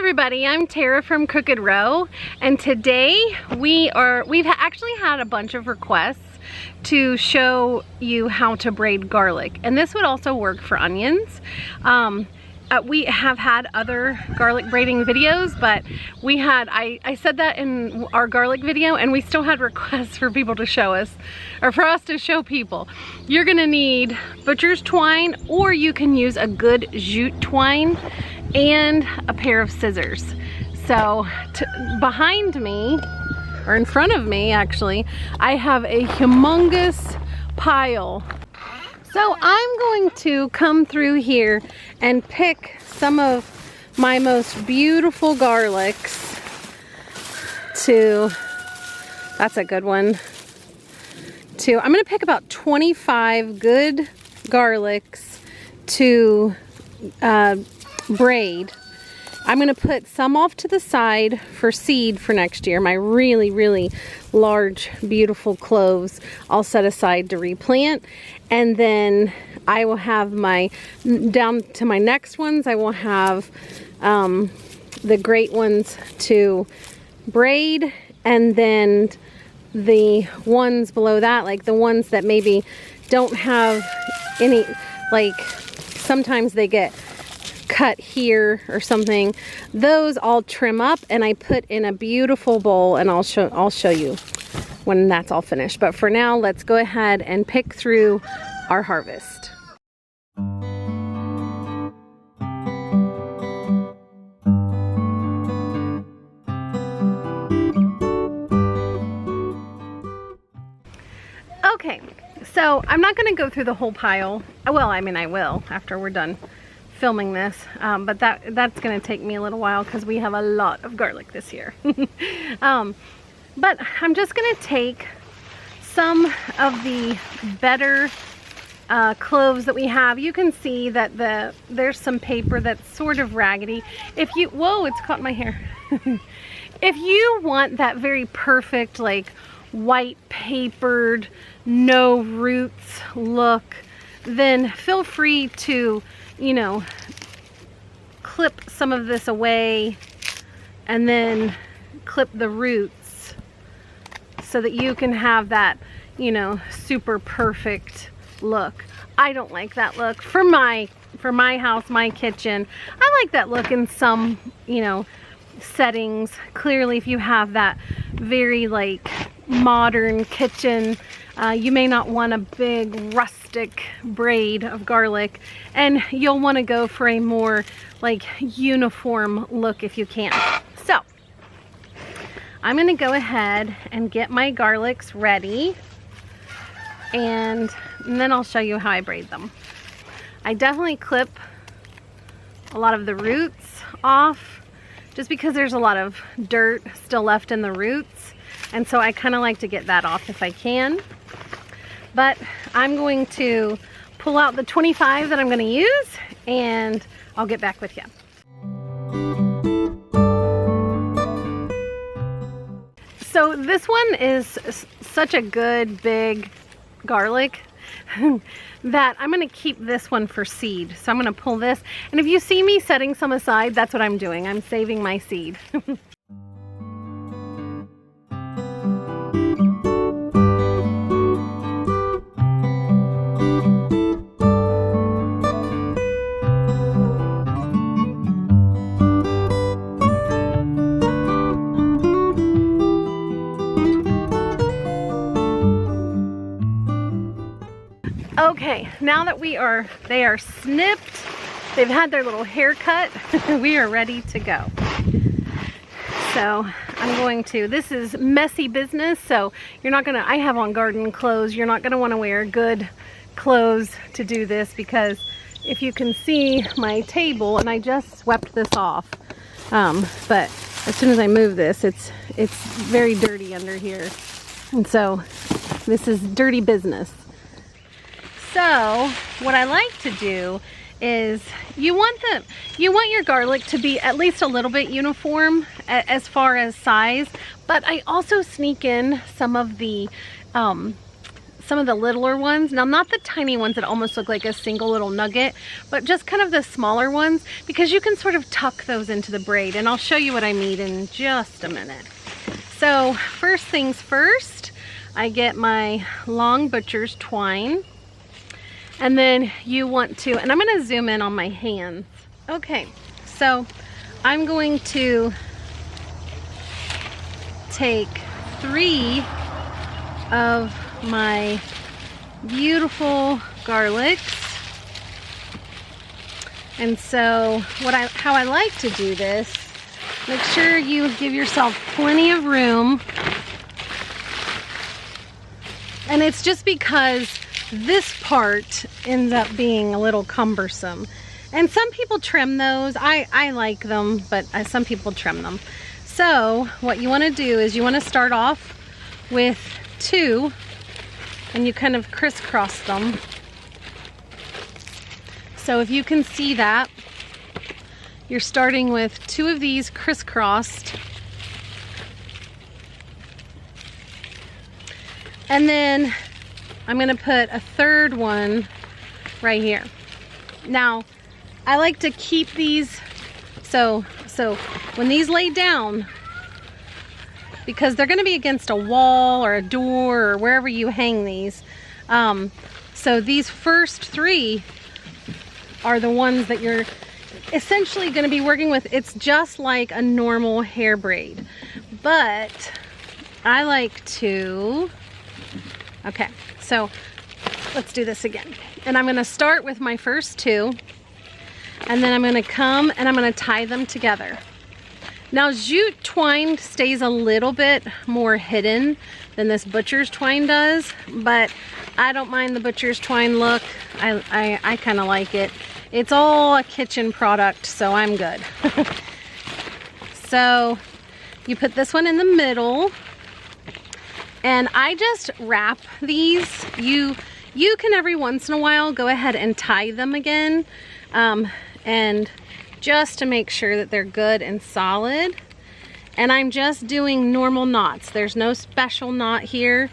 everybody, I'm Tara from Crooked Row, and today we've actually had a bunch of requests to show you how to braid garlic, and this would also work for onions. We have had other garlic braiding videos, but I said that in our garlic video, and we still had requests for people to show us, or for us to show people. You're gonna need butcher's twine, or you can use a good jute twine and a pair of scissors. So behind me, or in front of me actually, I have a humongous pile. So I'm going to come through here and pick some of my most beautiful garlics that's a good one, I'm gonna pick about 25 good garlics to braid. I'm gonna put some off to the side for seed for next year. My really, really large, beautiful cloves I'll set aside to replant. And then I will have down to my next ones, I will have the great ones to braid. And then the ones below that, like the ones that maybe don't have any, like sometimes they get cut here or something, those I'll trim up and I put in a beautiful bowl, and I'll show you when that's all finished. But for now, let's go ahead and pick through our harvest. Okay, so I'm not going to go through the whole pile. Well, I mean, I will after we're done filming this, but that's going to take me a little while because we have a lot of garlic this year. But I'm just going to take some of the better cloves that we have. You can see that there's some paper that's sort of raggedy. Whoa, it's caught my hair. If you want that very perfect, like white papered, no roots look, then feel free to, you know, clip some of this away and then clip the roots so that you can have that, you know, super perfect look. I don't like that look for my house, my kitchen. I like that look in some, you know, settings. Clearly, if you have that very like modern kitchen, you may not want a big rustic braid of garlic, and you'll want to go for a more like uniform look if you can. So I'm going to go ahead and get my garlics ready, and then I'll show you how I braid them. I definitely clip a lot of the roots off just because there's a lot of dirt still left in the roots, and so I kind of like to get that off if I can. But I'm going to pull out the 25 that I'm going to use, and I'll get back with you. So this one is such a good big garlic that I'm going to keep this one for seed. So I'm going to pull this, and if you see me setting some aside, that's what I'm doing. I'm saving my seed. Okay, now that they are snipped, they've had their little haircut, we are ready to go. So I'm going to, this is messy business, so you're not gonna, I have on garden clothes, you're not gonna wanna wear good clothes to do this, because if you can see my table, and I just swept this off, but as soon as I move this, it's very dirty under here. And so this is dirty business. So what I like to do is you want your garlic to be at least a little bit uniform as far as size, but I also sneak in some of the some of the littler ones. Now, not the tiny ones that almost look like a single little nugget, but just kind of the smaller ones, because you can sort of tuck those into the braid, and I'll show you what I mean in just a minute. So first things first, I get my long butcher's twine, and then you want to, and I'm going to zoom in on my hands. Okay, so I'm going to take 3 of my beautiful garlics. And so how I like to do this, make sure you give yourself plenty of room. And it's just because this part ends up being a little cumbersome. And some people trim those. I like them, but some people trim them. So what you want to do is you want to start off with 2, and you kind of crisscross them. So if you can see that, you're starting with 2 of these crisscrossed. And then I'm going to put a 3rd one right here. Now, I like to keep these, so when these lay down, because they're going to be against a wall or a door or wherever you hang these. So these first 3 are the ones that you're essentially going to be working with. It's just like a normal hair braid, but I like to, okay, so let's do this again. And I'm going to start with my first 2, and then I'm going to come and I'm going to tie them together. Now, jute twine stays a little bit more hidden than this butcher's twine does, but I don't mind the butcher's twine look. I kind of like it. It's all a kitchen product, so I'm good. So you put this one in the middle, and I just wrap these. You can every once in a while go ahead and tie them again, and just to make sure that they're good and solid. And I'm just doing normal knots. There's no special knot here.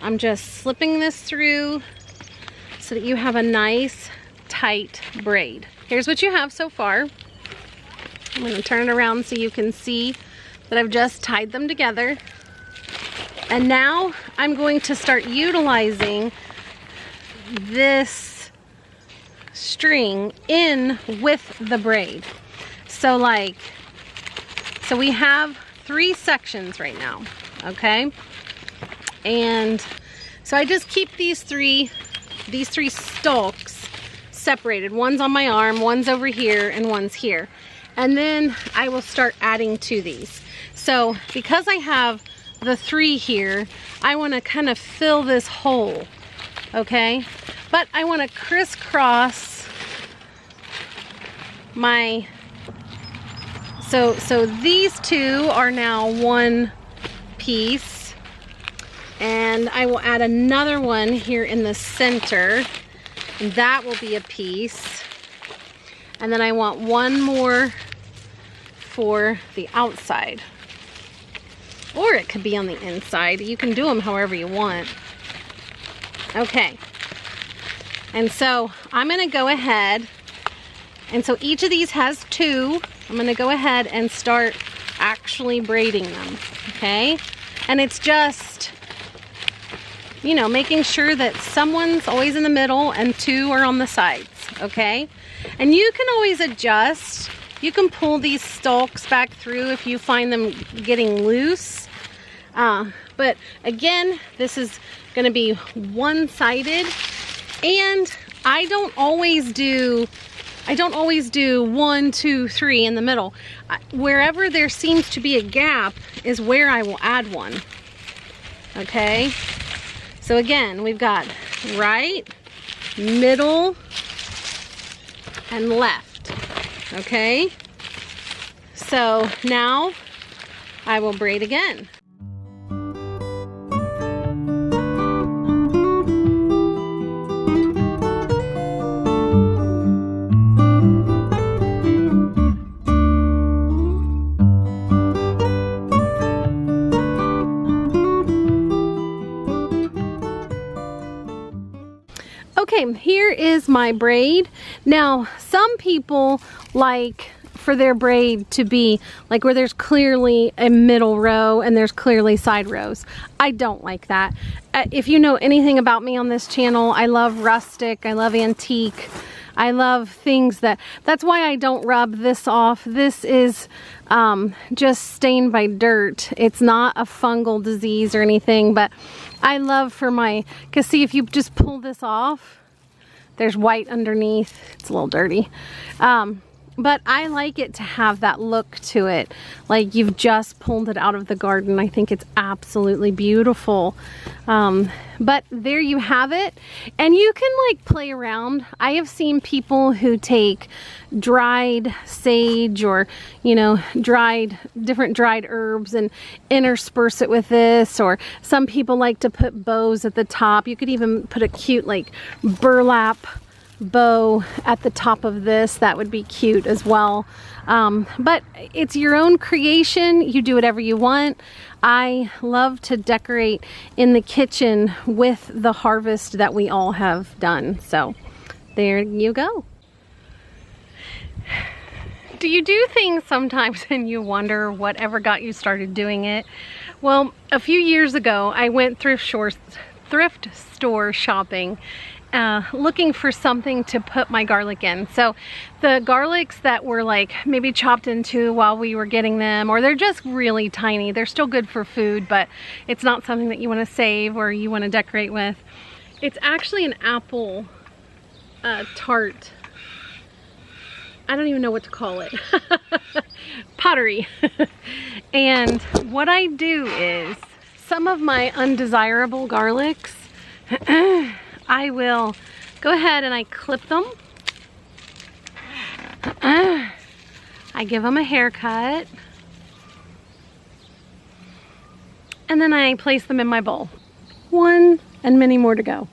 I'm just slipping this through so that you have a nice tight braid. Here's what you have so far. I'm going to turn it around so you can see that I've just tied them together. And now I'm going to start utilizing this string in with the braid. So we have 3 sections right now, okay? And so I just keep these three stalks separated. One's on my arm, one's over here, and one's here. And then I will start adding to these. So because I have the 3 here, I want to kind of fill this hole, okay? But I want to crisscross my, so these 2 are now one piece, and I will add another one here in the center, and that will be a piece. And then I want one more for the outside, or it could be on the inside. You can do them however you want. Okay, and so I'm going to go ahead, and so each of these has 2. I'm going to go ahead and start actually braiding them, okay? And it's just, you know, making sure that someone's always in the middle and 2 are on the sides, okay? And you can always adjust. You can pull these stalks back through if you find them getting loose. But again, this is going to be one-sided, and I don't always do 1, 2, 3 in the middle. Wherever there seems to be a gap is where I will add one. Okay? So again, we've got right, middle, and left. Okay? So now I will braid again. here is my braid. Now, some people like for their braid to be like where there's clearly a middle row and there's clearly side rows. I don't like that. If you know anything about me on this channel, I love rustic, I love antique, I love things that's why I don't rub this off. This is just stained by dirt. It's not a fungal disease or anything, but I love for because see, if you just pull this off, there's white underneath. It's a little dirty. But I like it to have that look to it, like you've just pulled it out of the garden. I think it's absolutely beautiful. But there you have it. And you can like play around. I have seen people who take dried sage or, you know, different dried herbs and intersperse it with this, or some people like to put bows at the top. You could even put a cute like burlap bow at the top of this. That would be cute as well. But it's your own creation. You do whatever you want. I love to decorate in the kitchen with the harvest that we all have done. So there you go. Do you do things sometimes and you wonder whatever got you started doing it? Well, a few years ago, I went thrift store shopping, looking for something to put my garlic in. So the garlics that were like maybe chopped into while we were getting them, or they're just really tiny. They're still good for food, but it's not something that you want to save or you want to decorate with. It's actually an apple tart. I don't even know what to call it. Pottery. And what I do is some of my undesirable garlics, I will go ahead and I clip them. I give them a haircut. And then I place them in my bowl. One and many more to go.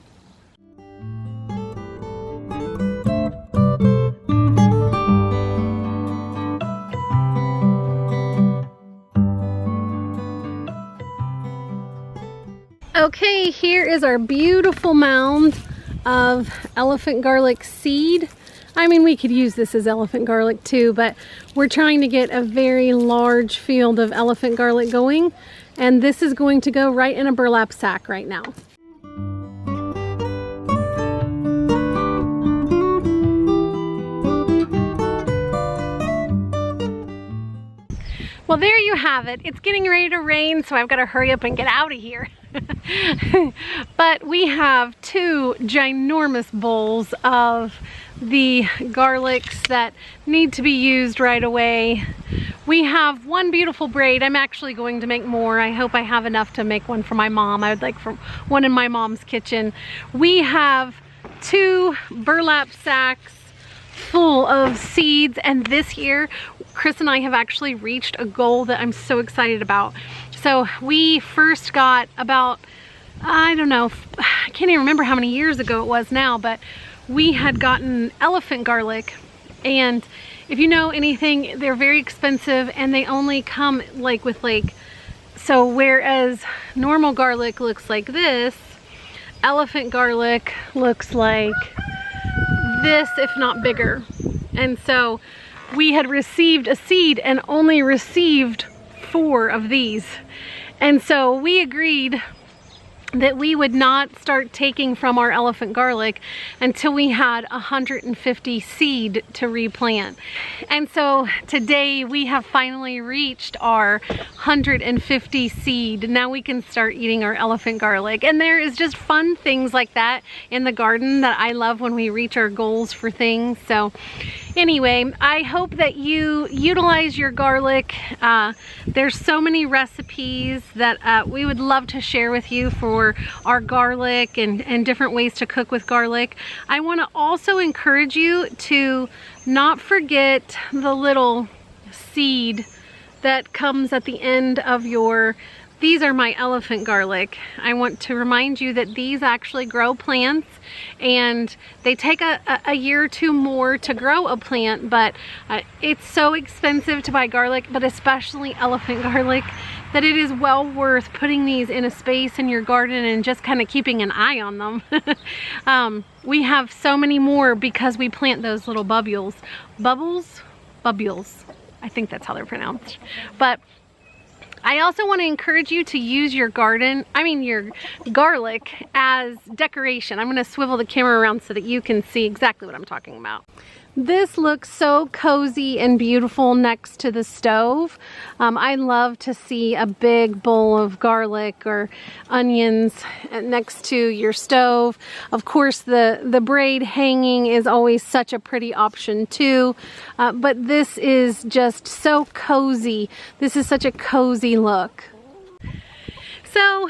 Okay, here is our beautiful mound of elephant garlic seed. I mean, we could use this as elephant garlic too, but we're trying to get a very large field of elephant garlic going, and this is going to go right in a burlap sack right now. Well, there you have it. It's getting ready to rain, so I've got to hurry up and get out of here. But we have two ginormous bowls of the garlics that need to be used right away. We have one beautiful braid. I'm actually going to make more. I hope I have enough to make one for my mom. I would like one in my mom's kitchen. We have two burlap sacks full of seeds, and this year Chris and I have actually reached a goal that I'm so excited about. So we first got about, I don't know, I can't even remember how many years ago it was now, but we had gotten elephant garlic, and if you know anything, they're very expensive and they only come like with so whereas normal garlic looks like this, elephant garlic looks like this, if not bigger. And so we had received a seed and only received 4 of these. And so we agreed that we would not start taking from our elephant garlic until we had 150 seed to replant. And so today we have finally reached our 150 seed. Now we can start eating our elephant garlic. And there is just fun things like that in the garden that I love when we reach our goals for things. So anyway, I hope that you utilize your garlic. There's so many recipes that we would love to share with you for our garlic and different ways to cook with garlic. I want to also encourage you to not forget the little seed that comes at the end of these are my elephant garlic. I want to remind you that these actually grow plants, and they take a year or two more to grow a plant, but it's so expensive to buy garlic, but especially elephant garlic, that it is well worth putting these in a space in your garden and just kind of keeping an eye on them. We have so many more because we plant those little bubules. Bubules. I think that's how they're pronounced. But I also want to encourage you to use your your garlic as decoration. I'm going to swivel the camera around so that you can see exactly what I'm talking about. This looks so cozy and beautiful next to the stove. I love to see a big bowl of garlic or onions next to your stove. Of course, the braid hanging is always such a pretty option too. But this is just so cozy. This is such a cozy look. So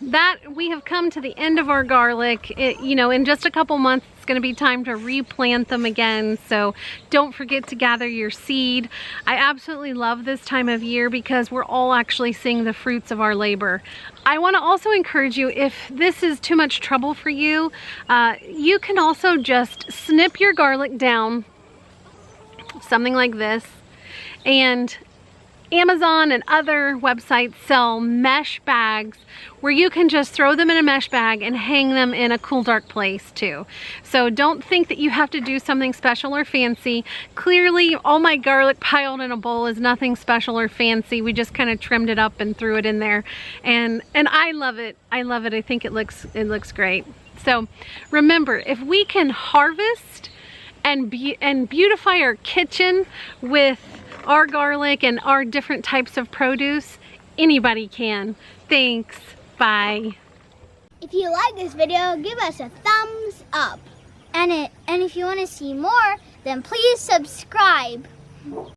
that we have come to the end of our garlic. In just a couple months it's going to be time to replant them again, so don't forget to gather your seed. I absolutely love this time of year because we're all actually seeing the fruits of our labor. I want to also encourage you, if this is too much trouble for you, you can also just snip your garlic down, something like this, and Amazon and other websites sell mesh bags where you can just throw them in a mesh bag and hang them in a cool, dark place too. So don't think that you have to do something special or fancy. Clearly, all my garlic piled in a bowl is nothing special or fancy. We just kind of trimmed it up and threw it in there. And I love it. I love it. I think it looks great. So remember, if we can harvest and beautify our kitchen with our garlic and our different types of produce, anybody can. Thanks. Bye. If you like this video, give us a thumbs up. And if you want to see more, then please subscribe.